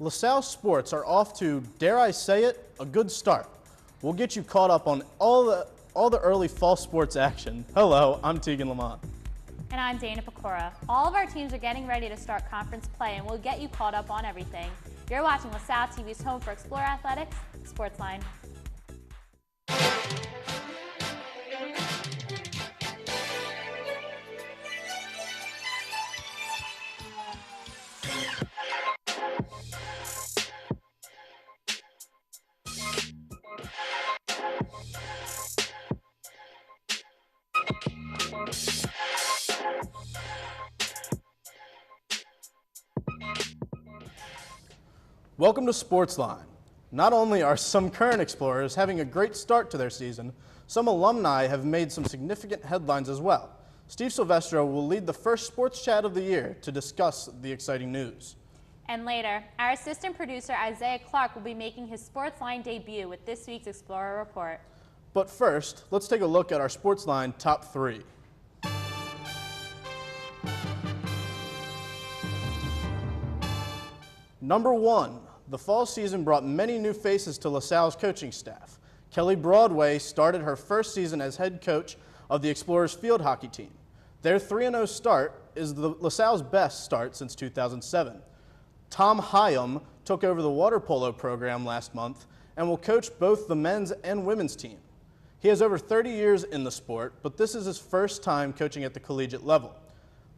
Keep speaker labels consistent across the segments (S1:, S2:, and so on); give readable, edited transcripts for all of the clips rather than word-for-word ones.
S1: LaSalle sports are off to, dare I say it, a good start. We'll get you caught up on all the early fall sports action. Hello, I'm Tegan Lamont.
S2: And I'm Dana Pecora. All of our teams are getting ready to start conference play, and we'll get you caught up on everything. You're watching LaSalle TV's home for Explore Athletics, SportsLine.
S1: Welcome to SportsLine. Not only are some current Explorers having a great start to their season, some alumni have made some significant headlines as well. Steve Silvestro will lead the first sports chat of the year to discuss the exciting news.
S2: And later, our assistant producer Isaiah Clark will be making his SportsLine debut with this week's Explorer Report.
S1: But first, let's take a look at our SportsLine top 3. Number 1. The fall season brought many new faces to LaSalle's coaching staff. Kelly Broadway started her first season as head coach of the Explorers field hockey team. Their 3-0 start is LaSalle's best start since 2007. Tom Hyam took over the water polo program last month and will coach both the men's and women's team. He has over 30 years in the sport, but this is his first time coaching at the collegiate level.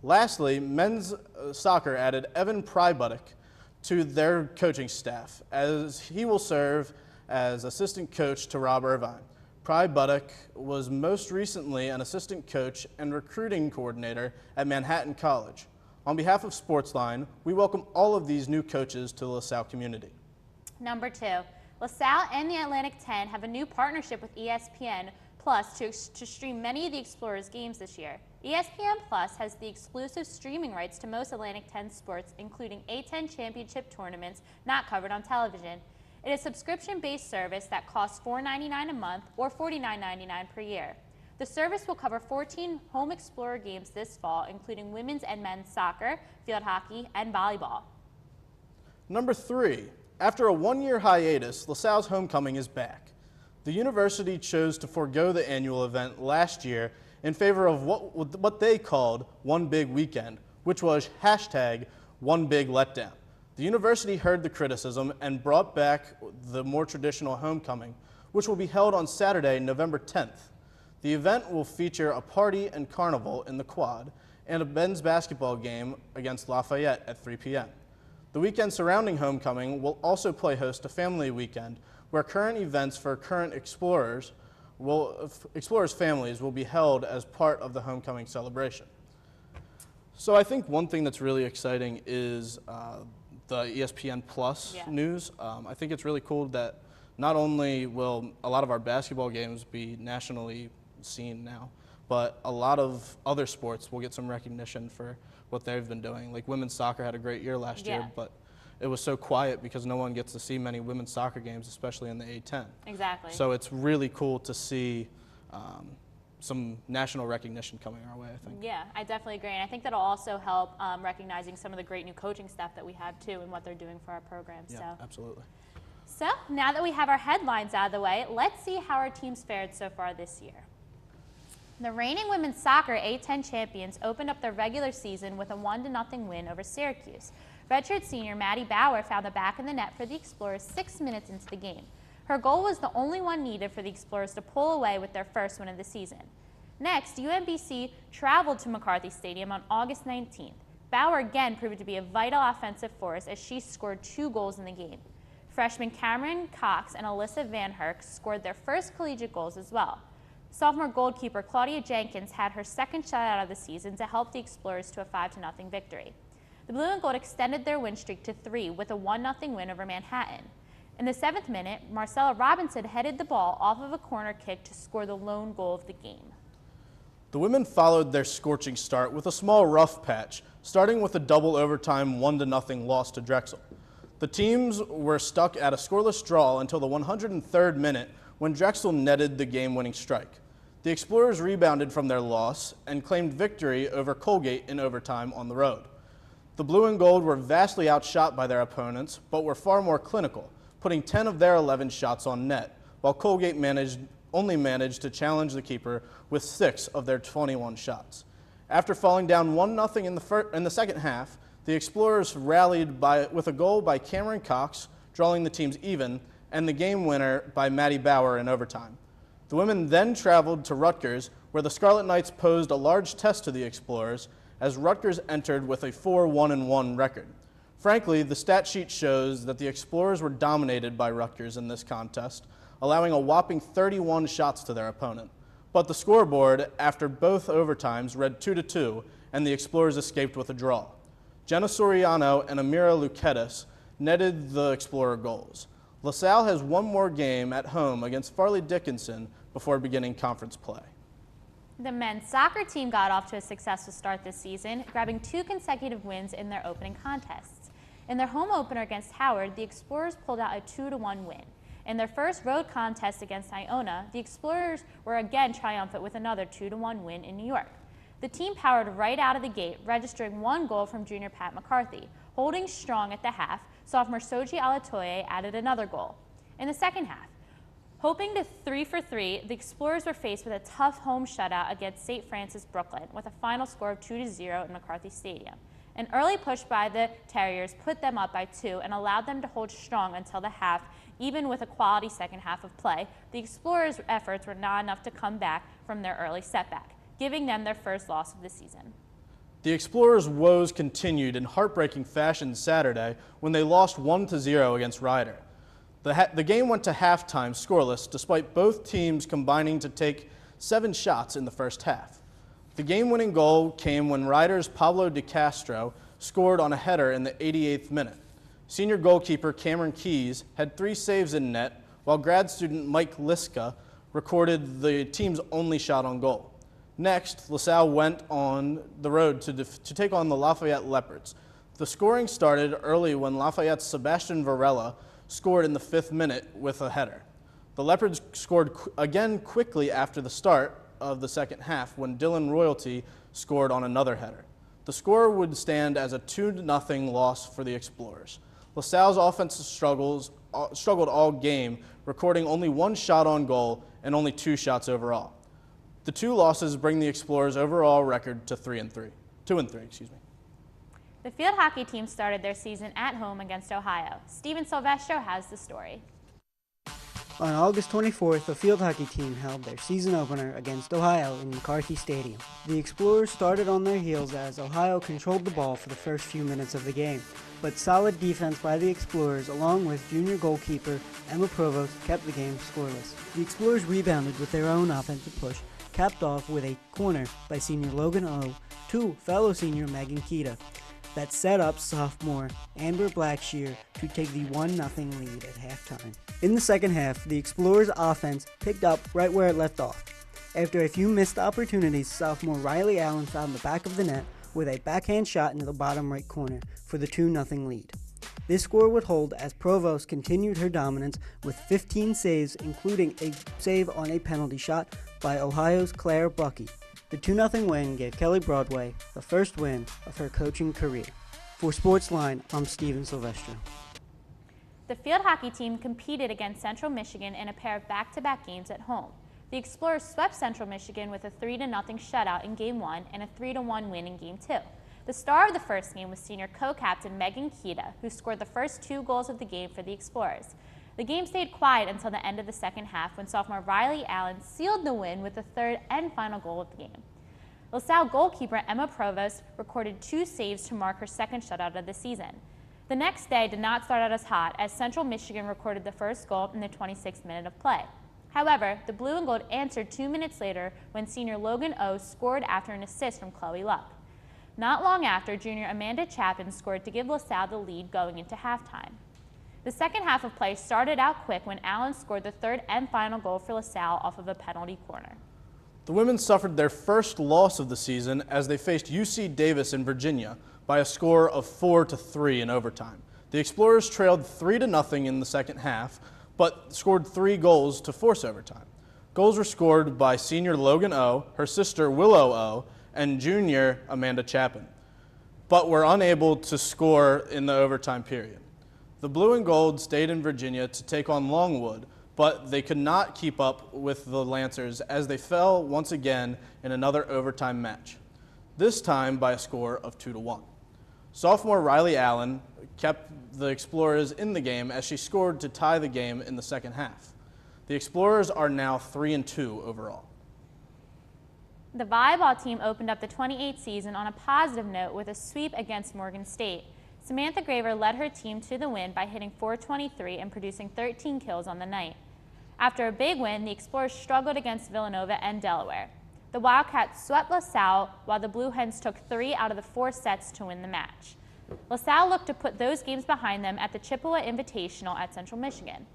S1: Lastly, men's soccer added Evan Prybuttick to their coaching staff, as he will serve as assistant coach to Rob Irvine. Prybuttick was most recently an assistant coach and recruiting coordinator at Manhattan College. On behalf of SportsLine, we welcome all of these new coaches to the LaSalle community.
S2: Number 2, LaSalle and the Atlantic 10 have a new partnership with ESPN Plus to stream many of the Explorers games this year. ESPN Plus has the exclusive streaming rights to most Atlantic 10 sports, including A10 championship tournaments not covered on television. It is a subscription-based service that costs $4.99 a month or $49.99 per year. The service will cover 14 home Explorer games this fall, including women's and men's soccer, field hockey, and volleyball.
S1: Number 3, after a 1-year hiatus, LaSalle's homecoming is back. The university chose to forego the annual event last year in favor of what they called One Big Weekend, which was #OneBigLetdown. The university heard the criticism and brought back the more traditional homecoming, which will be held on Saturday, November 10th. The event will feature a party and carnival in the quad and a men's basketball game against Lafayette at 3 p.m. The weekend surrounding homecoming will also play host to Family Weekend, where current events for current Explorers families will be held as part of the homecoming celebration. So I think one thing that's really exciting is the ESPN Plus news. I think it's really cool that not only will a lot of our basketball games be nationally seen now, but a lot of other sports will get some recognition for what they've been doing. Like women's soccer had a great year last year, but it was so quiet because no one gets to see many women's soccer games, especially in the A10.
S2: Exactly.
S1: So it's really cool to see some national recognition coming our way, I think.
S2: Yeah, I definitely agree. And I think that'll also help recognizing some of the great new coaching staff that we have, too, and what they're doing for our program.
S1: Yeah,
S2: so.
S1: Absolutely.
S2: So now that we have our headlines out of the way, let's see how our team's fared so far this year. The reigning women's soccer A10 champions opened up their regular season with a 1-0 win over Syracuse. Redshirt senior Maddie Bauer found the back of the net for the Explorers 6 minutes into the game. Her goal was the only one needed for the Explorers to pull away with their first win of the season. Next, UMBC traveled to McCarthy Stadium on August 19th. Bauer again proved to be a vital offensive force as she scored 2 goals in the game. Freshmen Cameron Cox and Alyssa Van Herk scored their first collegiate goals as well. Sophomore goalkeeper Claudia Jenkins had her second shutout of the season to help the Explorers to a 5-0 victory. The Blue and Gold extended their win streak to 3 with a 1-0 win over Manhattan. In the 7th minute, Marcella Robinson headed the ball off of a corner kick to score the lone goal of the game.
S1: The women followed their scorching start with a small rough patch, starting with a double overtime 1-0 loss to Drexel. The teams were stuck at a scoreless draw until the 103rd minute when Drexel netted the game-winning strike. The Explorers rebounded from their loss and claimed victory over Colgate in overtime on the road. The blue and gold were vastly outshot by their opponents, but were far more clinical, putting 10 of their 11 shots on net, while Colgate only managed to challenge the keeper with 6 of their 21 shots. After falling down 1-0 in the second half, the Explorers rallied with a goal by Cameron Cox, drawing the teams even, and the game winner by Maddie Bauer in overtime. The women then traveled to Rutgers, where the Scarlet Knights posed a large test to the Explorers, as Rutgers entered with a 4-1-1 record. Frankly, the stat sheet shows that the Explorers were dominated by Rutgers in this contest, allowing a whopping 31 shots to their opponent. But the scoreboard, after both overtimes, read 2-2, and the Explorers escaped with a draw. Jenna Soriano and Amira Luketis netted the Explorer goals. LaSalle has one more game at home against Farley Dickinson before beginning conference play.
S2: The men's soccer team got off to a successful start this season, grabbing 2 consecutive wins in their opening contests. In their home opener against Howard, the Explorers pulled out a 2-1 win. In their first road contest against Iona, the Explorers were again triumphant with another 2-1 win in New York. The team powered right out of the gate, registering 1 goal from junior Pat McCarthy. Holding strong at the half, sophomore Soji Alatoye added another goal. In the second half, hoping to 3 for 3, the Explorers were faced with a tough home shutout against St. Francis Brooklyn with a final score of 2-0 in McCarthy Stadium. An early push by the Terriers put them up by 2 and allowed them to hold strong until the half. Even with a quality second half of play, the Explorers' efforts were not enough to come back from their early setback, giving them their first loss of the season.
S1: The Explorers' woes continued in heartbreaking fashion Saturday when they lost 1-0 against Ryder. The game went to halftime scoreless, despite both teams combining to take 7 shots in the first half. The game-winning goal came when Ryder's Pablo De Castro scored on a header in the 88th minute. Senior goalkeeper Cameron Keys had 3 saves in net, while grad student Mike Liska recorded the team's only shot on goal. Next, LaSalle went on the road to take on the Lafayette Leopards. The scoring started early when Lafayette's Sebastian Varela scored in the 5th minute with a header. The Leopards scored again quickly after the start of the second half when Dylan Royalty scored on another header. The score would stand as a 2-0 loss for the Explorers. LaSalle's offense struggled all game, recording only 1 shot on goal and only 2 shots overall. The 2 losses bring the Explorers' overall record to 2-3.
S2: The field hockey team started their season at home against Ohio. Steven Silvestro has the story.
S3: On August 24th, the field hockey team held their season opener against Ohio in McCarthy Stadium. The Explorers started on their heels as Ohio controlled the ball for the first few minutes of the game, but solid defense by the Explorers, along with junior goalkeeper Emma Provost, kept the game scoreless. The Explorers rebounded with their own offensive push, capped off with a corner by senior Logan O to fellow senior Megan Kita, that set up sophomore Amber Blackshear to take the 1-0 lead at halftime. In the second half, the Explorers' offense picked up right where it left off. After a few missed opportunities, sophomore Riley Allen found the back of the net with a backhand shot into the bottom right corner for the 2-0 lead. This score would hold as Provost continued her dominance with 15 saves, including a save on a penalty shot by Ohio's Claire Buckey. The 2-0 win gave Kelly Broadway the first win of her coaching career. For SportsLine, I'm Steven Silvestro.
S2: The field hockey team competed against Central Michigan in a pair of back-to-back games at home. The Explorers swept Central Michigan with a 3-0 shutout in Game 1 and a 3-1 win in Game 2. The star of the first game was senior co-captain Megan Kita, who scored the first 2 goals of the game for the Explorers. The game stayed quiet until the end of the second half when sophomore Riley Allen sealed the win with the third and final goal of the game. LaSalle goalkeeper Emma Provost recorded 2 saves to mark her second shutout of the season. The next day did not start out as hot, as Central Michigan recorded the first goal in the 26th minute of play. However, the Blue and Gold answered 2 minutes later when senior Logan O scored after an assist from Chloe Luck. Not long after, junior Amanda Chapin scored to give LaSalle the lead going into halftime. The second half of play started out quick when Allen scored the third and final goal for LaSalle off of a penalty corner.
S1: The women suffered their first loss of the season as they faced UC Davis in Virginia by a score of 4-3 in overtime. The Explorers trailed 3-0 in the second half, but scored 3 goals to force overtime. Goals were scored by senior Logan O, her sister Willow O, and junior Amanda Chapin. but were unable to score in the overtime period. The Blue and Gold stayed in Virginia to take on Longwood, but they could not keep up with the Lancers as they fell once again in another overtime match, this time by a score of 2-1. Sophomore Riley Allen kept the Explorers in the game as she scored to tie the game in the second half. The Explorers are now 3-2 overall.
S2: The volleyball team opened up the 28th season on a positive note with a sweep against Morgan State. Samantha Graver led her team to the win by hitting .423 and producing 13 kills on the night. After a big win, the Explorers struggled against Villanova and Delaware. The Wildcats swept LaSalle, while the Blue Hens took 3 out of the 4 sets to win the match. LaSalle looked to put those games behind them at the Chippewa Invitational at Central Michigan.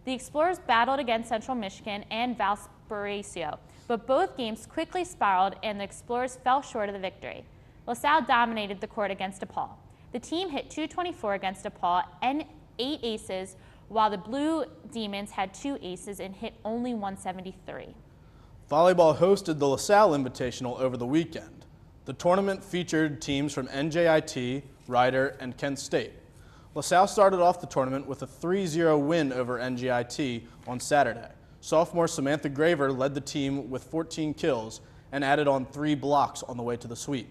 S2: The Explorers battled against Central Michigan and Valparaiso, but both games quickly spiraled and the Explorers fell short of the victory. LaSalle dominated the court against DePaul. The team hit .224 against DePaul and 8 aces, while the Blue Demons had 2 aces and hit only .173.
S1: Volleyball hosted the LaSalle Invitational over the weekend. The tournament featured teams from NJIT, Rider, and Kent State. LaSalle started off the tournament with a 3-0 win over NJIT on Saturday. Sophomore Samantha Graver led the team with 14 kills and added on 3 blocks on the way to the sweep.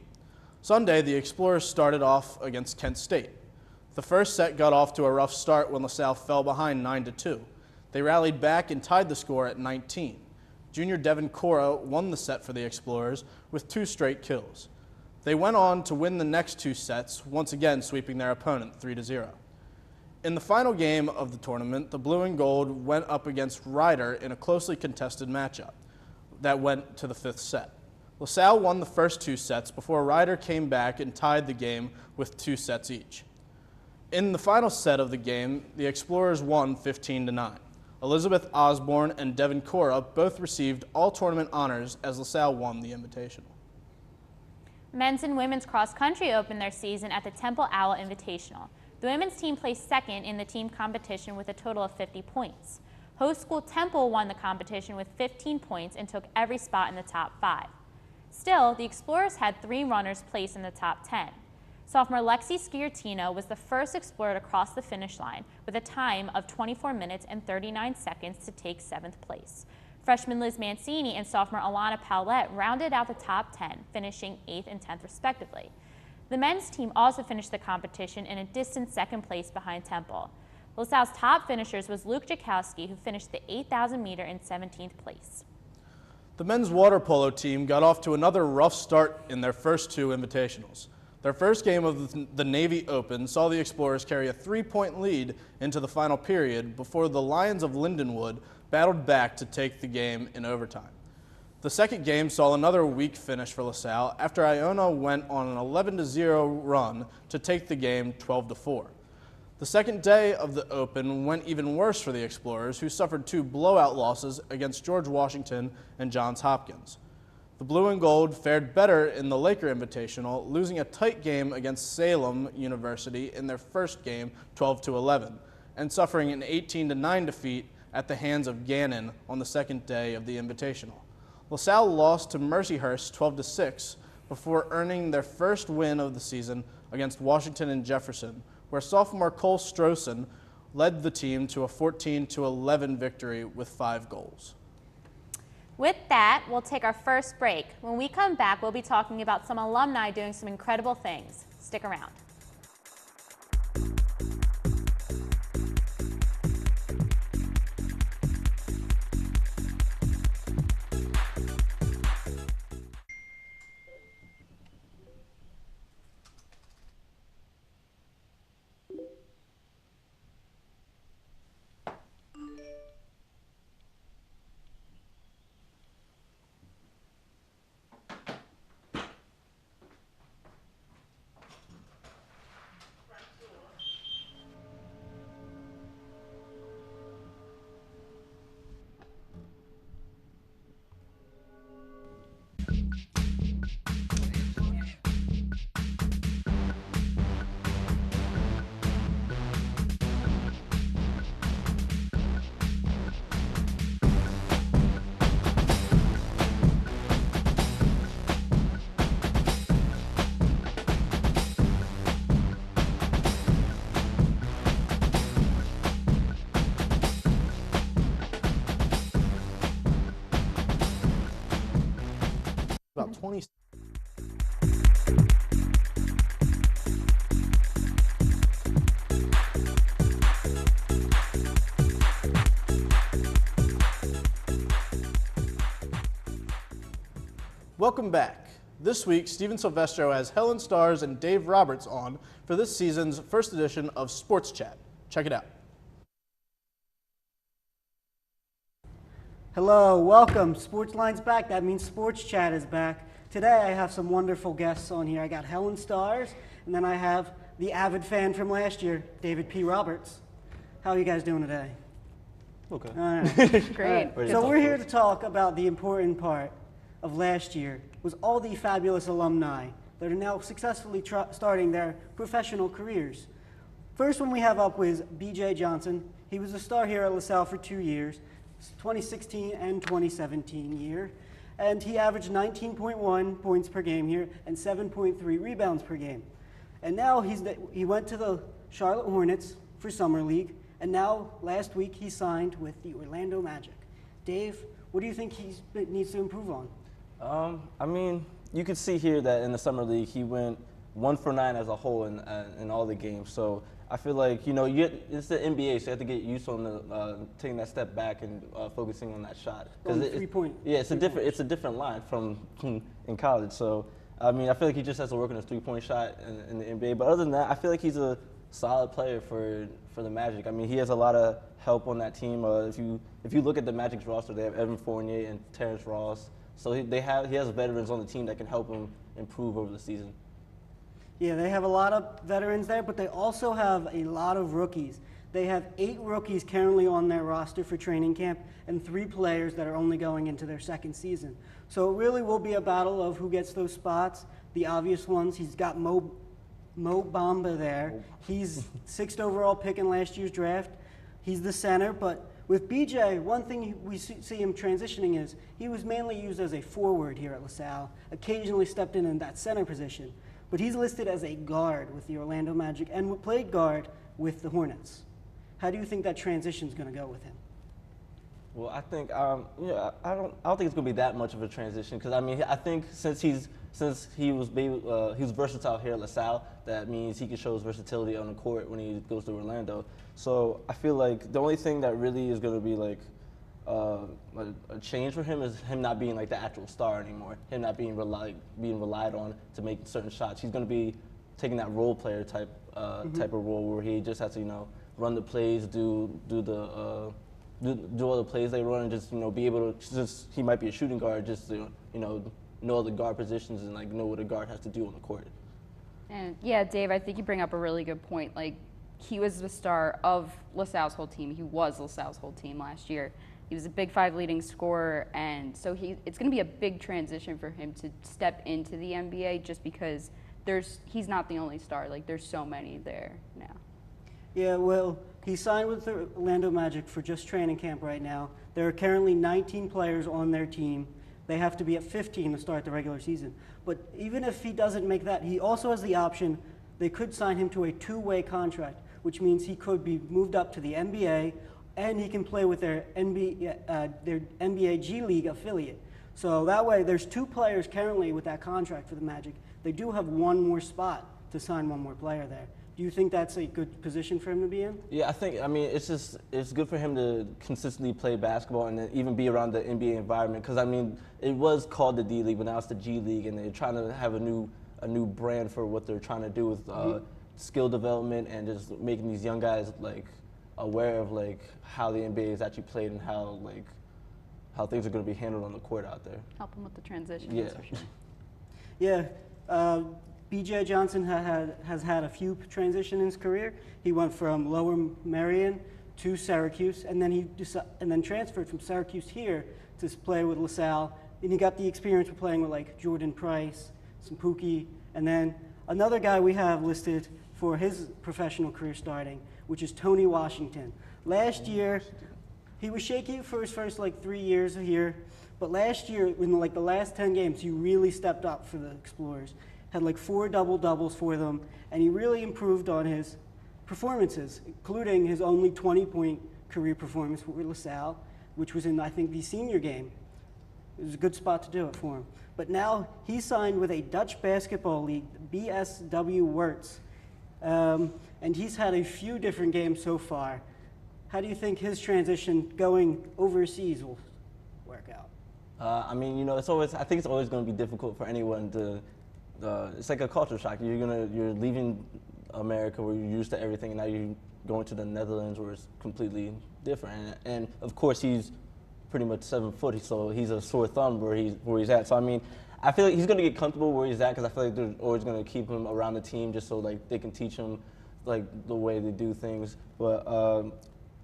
S1: Sunday, the Explorers started off against Kent State. The first set got off to a rough start when LaSalle fell behind 9-2. They rallied back and tied the score at 19. Junior Devin Cora won the set for the Explorers with 2 straight kills. They went on to win the next 2 sets, once again sweeping their opponent 3-0. In the final game of the tournament, the Blue and Gold went up against Rider in a closely contested matchup that went to the 5th set. LaSalle won the first 2 sets before Rider came back and tied the game with 2 sets each. In the final set of the game, the Explorers won 15-9. Elizabeth Osborne and Devin Cora both received all tournament honors as LaSalle won the Invitational.
S2: Men's and women's cross country opened their season at the Temple Owl Invitational. The women's team placed second in the team competition with a total of 50 points. Host school Temple won the competition with 15 points and took every spot in the top 5. Still, the Explorers had 3 runners placed in the top 10. Sophomore Lexi Sciortino was the first Explorer to cross the finish line with a time of 24 minutes and 39 seconds to take 7th place. Freshman Liz Mancini and sophomore Alana Paulette rounded out the top 10, finishing 8th and 10th respectively. The men's team also finished the competition in a distant 2nd place behind Temple. LaSalle's top finishers was Luke Jakowski, who finished the 8,000 meter in 17th place.
S1: The men's water polo team got off to another rough start in their first 2 invitationals. Their first game of the Navy Open saw the Explorers carry a 3-point lead into the final period before the Lions of Lindenwood battled back to take the game in overtime. The second game saw another weak finish for LaSalle after Iona went on an 11-0 run to take the game 12-4. The second day of the Open went even worse for the Explorers, who suffered 2 blowout losses against George Washington and Johns Hopkins. The Blue and Gold fared better in the Laker Invitational, losing a tight game against Salem University in their first game 12-11, and suffering an 18-9 defeat at the hands of Gannon on the second day of the Invitational. LaSalle lost to Mercyhurst 12-6 before earning their first win of the season against Washington and Jefferson, where sophomore Cole Strossen led the team to a 14-11 victory with 5 goals.
S2: With that, we'll take our first break. When we come back, we'll be talking about some alumni doing some incredible things. Stick around.
S1: about 20. Welcome back. This week, Steven Silvestro has Helen Stars and Dave Roberts on for this season's first edition of Sports Chat. Check it out.
S3: Hello, welcome. SportsLine's back. That means Sports Chat is back. Today I have some wonderful guests on here. I got Helen Stars, and then I have the avid fan from last year, David P. Roberts. How are you guys doing today?
S4: Okay.
S3: All right.
S2: Great.
S3: So we're here to talk about the important part of last year, was all the fabulous alumni that are now successfully starting their professional careers. First one we have up was B.J. Johnson. He was a star here at LaSalle for 2 years, 2016 and 2017 year, and he averaged 19.1 points per game here and 7.3 rebounds per game. And now he went to the Charlotte Hornets for Summer League, and now last week he signed with the Orlando Magic. Dave, what do you think he needs to improve on?
S4: I mean, you can see here that in the Summer League, he went 1 for 9 as a whole in all the games. So I feel like, it's the NBA, so you have to get used to taking that step back and focusing on that shot. Yeah, it's a different line from in college. So, I mean, I feel like he just has to work on his three-point shot in the NBA. But other than that, I feel like he's a solid player for the Magic. I mean, he has a lot of help on that team. If you look at the Magic's roster, they have Evan Fournier and Terrence Ross. So he has veterans on the team that can help him improve over the season.
S3: Yeah, they have a lot of veterans there, but they also have a lot of rookies. They have 8 rookies currently on their roster for training camp and 3 players that are only going into their second season. So it really will be a battle of who gets those spots. The obvious ones, he's got Mo Bamba there. He's 6th overall pick in last year's draft. He's the center, but with BJ, one thing we see him transitioning is he was mainly used as a forward here at LaSalle, occasionally stepped in that center position. But he's listed as a guard with the Orlando Magic and played guard with the Hornets. How do you think that transition is going to go with him?
S4: Well, I think I don't think it's going to be that much of a transition because I mean I think since he was versatile here at LaSalle, that means he can show his versatility on the court when he goes to Orlando. So I feel like the only thing that really is going to be like a change for him is him not being like the actual star anymore. Him not being relied on to make certain shots. He's going to be taking that role player type of role where he just has to run the plays, do all the plays they run, and just be able to he might be a shooting guard, just to know the guard positions and like know what a guard has to do on the court.
S5: And yeah, Dave, I think you bring up a really good point. Like, he was the star of LaSalle's whole team. He was LaSalle's whole team last year. He was a Big 5 leading scorer, and so it's going to be a big transition for him to step into the NBA just because he's not the only star. Like, there's so many there now. Yeah,
S3: well, he signed with the Orlando Magic for just training camp right now. There are currently 19 players on their team. They have to be at 15 to start the regular season. But even if he doesn't make that, he also has the option, they could sign him to a 2-way contract, which means he could be moved up to the NBA, and he can play with their NBA G League affiliate. So that way, there's 2 players currently with that contract for the Magic. They do have one more spot to sign one more player there. Do you think that's a good position for him to be in?
S4: Yeah, I mean, it's good for him to consistently play basketball and then even be around the NBA environment. Because, I mean, it was called the D League, but now it's the G League, and they're trying to have a new brand for what they're trying to do with skill development and just making these young guys, like, aware of, like, how the NBA is actually played and how things are going to be handled on the court out there.
S5: Help him with the transition,
S4: yeah.
S5: That's for sure.
S3: Yeah. B.J. Johnson has had a few transitions in his career. He went from Lower Merion to Syracuse, and then transferred from Syracuse here to play with LaSalle. And he got the experience of playing with like Jordan Price, some Pookie, and then another guy we have listed for his professional career starting, which is Tony Washington. Last year, he was shaky for his first 3 years here, but last year, in the last 10 games, he really stepped up for the Explorers. Had 4 double-doubles for them, and he really improved on his performances, including his only 20-point career performance for LaSalle, which was in, I think, the senior game. It was a good spot to do it for him. But now he's signed with a Dutch basketball league, BSW Werts. And he's had a few different games so far. How do you think his transition going overseas will work out?
S4: I mean, I think it's always going to be difficult for anyone to. It's like a culture shock. You're leaving America where you're used to everything, and now you're going to the Netherlands where it's completely different. And of course, he's pretty much 7 foot, so he's a sore thumb where he's at. So I mean, I feel like he's going to get comfortable where he's at because I feel like they're always going to keep him around the team just so like they can teach him like the way they do things. But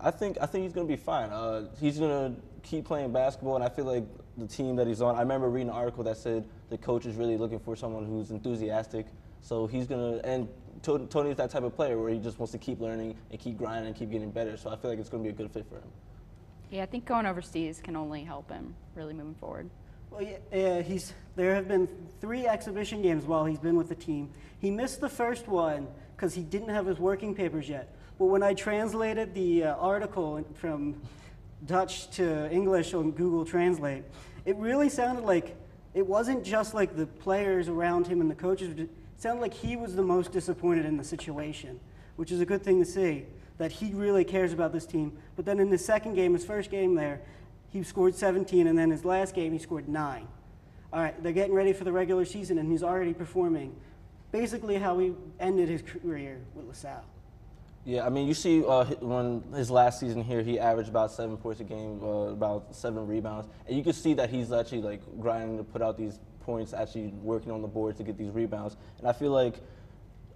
S4: I think he's going to be fine. He's going to keep playing basketball, and I feel like the team that he's on. I remember reading an article that said the coach is really looking for someone who's enthusiastic. So he's going to, and Tony's that type of player where he just wants to keep learning and keep grinding and keep getting better. So I feel like it's going to be a good fit for him.
S5: Yeah, I think going overseas can only help him really moving forward.
S3: Well, yeah, there have been 3 exhibition games while he's been with the team. He missed the first one because he didn't have his working papers yet. But when I translated the article from Dutch to English on Google Translate, it really sounded like it wasn't just like the players around him and the coaches. It sounded like he was the most disappointed in the situation, which is a good thing to see, that he really cares about this team. But then in his second game, his first game there, he scored 17, and then his last game he scored 9. All right, they're getting ready for the regular season, and he's already performing basically how he ended his career with LaSalle.
S4: Yeah, I mean, you see when his last season here, he averaged about 7 points a game, about 7 rebounds. And you can see that he's actually like grinding to put out these points, actually working on the board to get these rebounds. And I feel like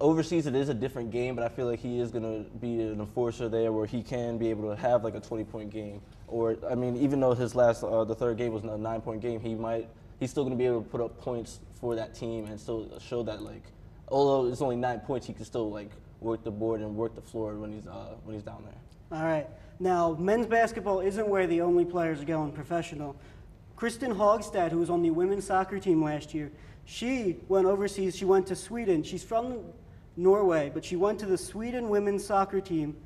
S4: overseas it is a different game, but I feel like he is going to be an enforcer there where he can be able to have like a 20-point game. Or, I mean, even though his last, the third game was a 9-point game, he's still going to be able to put up points for that team and still show that, like, although it's only 9 points, he can still, like, work the board and work the floor when he's down there.
S3: All right. Now, men's basketball isn't where the only players are going professional. Kristen Hogstad, who was on the women's soccer team last year, she went overseas. She went to Sweden. She's from Norway, but she went to the Sweden women's soccer team,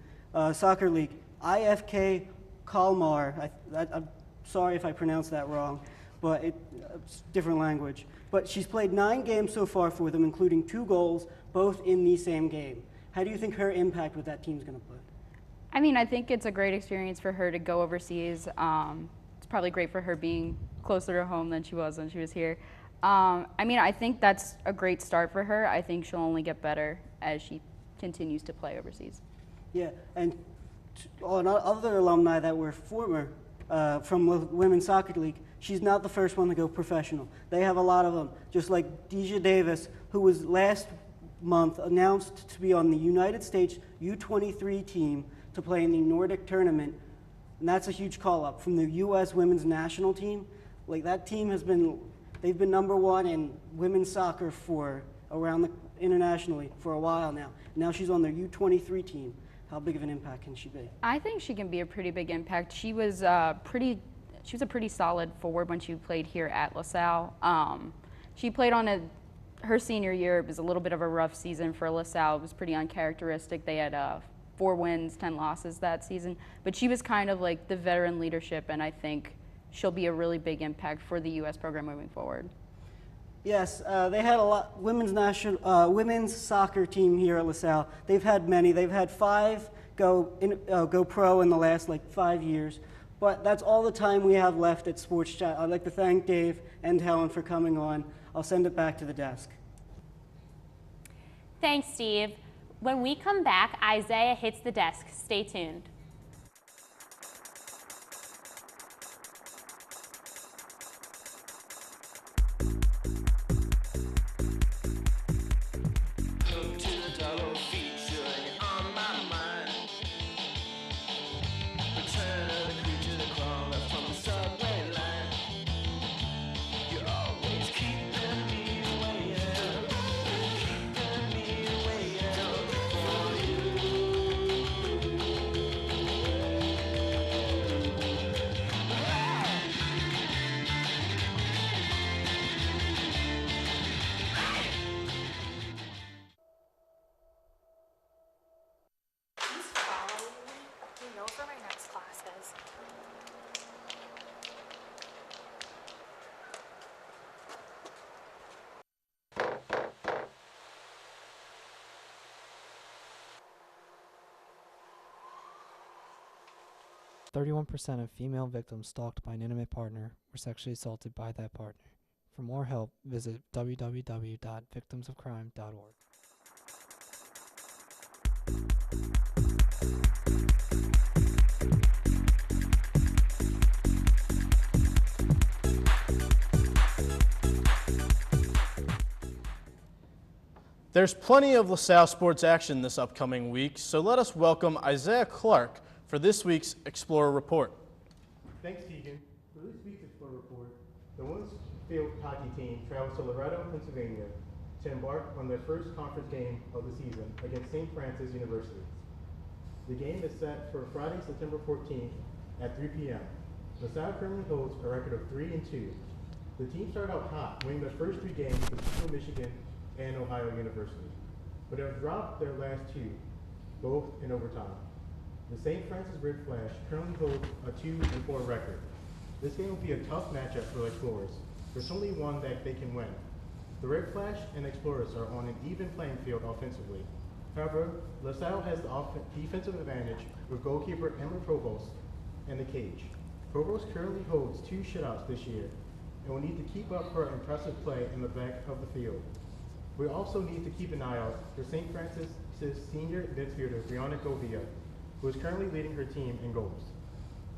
S3: soccer league, IFK Kalmar. I'm sorry if I pronounced that wrong, but it's a different language. But she's played 9 games so far for them, including 2 goals, both in the same game. How do you think her impact with that team is going to play?
S5: I mean, I think it's a great experience for her to go overseas. It's probably great for her being closer to home than she was when she was here. I mean, I think that's a great start for her. I think she'll only get better as she continues to play overseas.
S3: Yeah, and on other alumni that were former from the Women's Soccer League, she's not the first one to go professional. They have a lot of them, just like Deja Davis, who was last month announced to be on the United States U23 team to play in the Nordic tournament. And that's a huge call-up from the U.S. women's national team. Like, that team they've been #1 in women's soccer for internationally for a while now. Now she's on their U23 team. How big of an impact can she be?
S5: I think she can be a pretty big impact. She was a pretty solid forward when she played here at LaSalle. She played on her senior year. It was a little bit of a rough season for LaSalle. It was pretty uncharacteristic. They had 4 wins, 10 losses that season. But she was kind of like the veteran leadership, and I think she'll be a really big impact for the U.S. program moving forward.
S3: Yes, they had a lot women's soccer team here at LaSalle. They've had many. They've had 5 go pro in the last 5 years. But that's all the time we have left at Sports Chat. I'd like to thank Dave and Helen for coming on. I'll send it back to the desk.
S2: Thanks, Steve. When we come back, Isaiah hits the desk. Stay tuned.
S6: 31% of female victims stalked by an intimate partner were sexually assaulted by that partner. For more help, visit www.victimsofcrime.org.
S1: There's plenty of LaSalle sports action this upcoming week, so let us welcome Isaiah Clark for this week's Explorer Report.
S7: Thanks, Keegan. For this week's Explorer Report, the women's field hockey team travels to Loretto, Pennsylvania to embark on their first conference game of the season against St. Francis University. The game is set for Friday, September 14th at 3 p.m. LaSalle currently holds a record of 3-2. The team started out hot, winning their first 3 games with Central Michigan and Ohio University, but have dropped their last 2, both in overtime. The St. Francis Red Flash currently holds a 2-4 record. This game will be a tough matchup for the Explorers. There's only one that they can win. The Red Flash and Explorers are on an even playing field offensively. However, LaSalle has the defensive advantage with goalkeeper Emma Provost in the cage. Provost currently holds 2 shutouts this year and will need to keep up her impressive play in the back of the field. We also need to keep an eye out for St. Francis' senior midfielder Brianna Govia, who is currently leading her team in goals.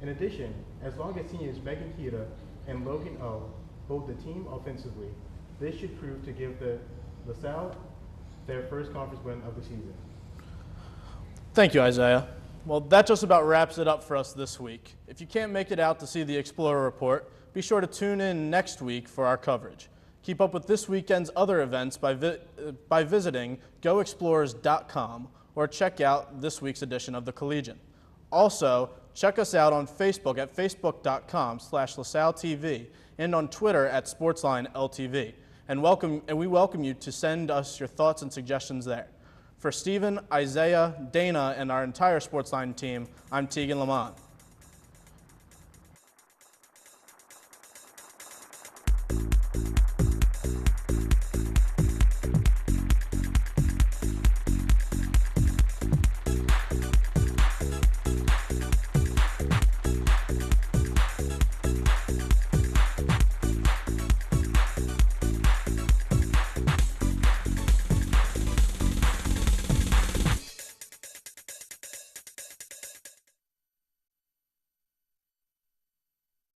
S7: In addition, as long as seniors Megan Kita and Logan O hold the team offensively, this should prove to give the LaSalle their first conference win of the season.
S1: Thank you, Isaiah. Well, that just about wraps it up for us this week. If you can't make it out to see the Explorer Report, be sure to tune in next week for our coverage. Keep up with this weekend's other events by visiting goexplorers.com or check out this week's edition of the Collegian. Also, check us out on Facebook at facebook.com/LaSalleTV and on Twitter at SportsLineLTV. And we welcome you to send us your thoughts and suggestions there. For Stephen, Isaiah, Dana, and our entire SportsLine team, I'm Tegan Lamont.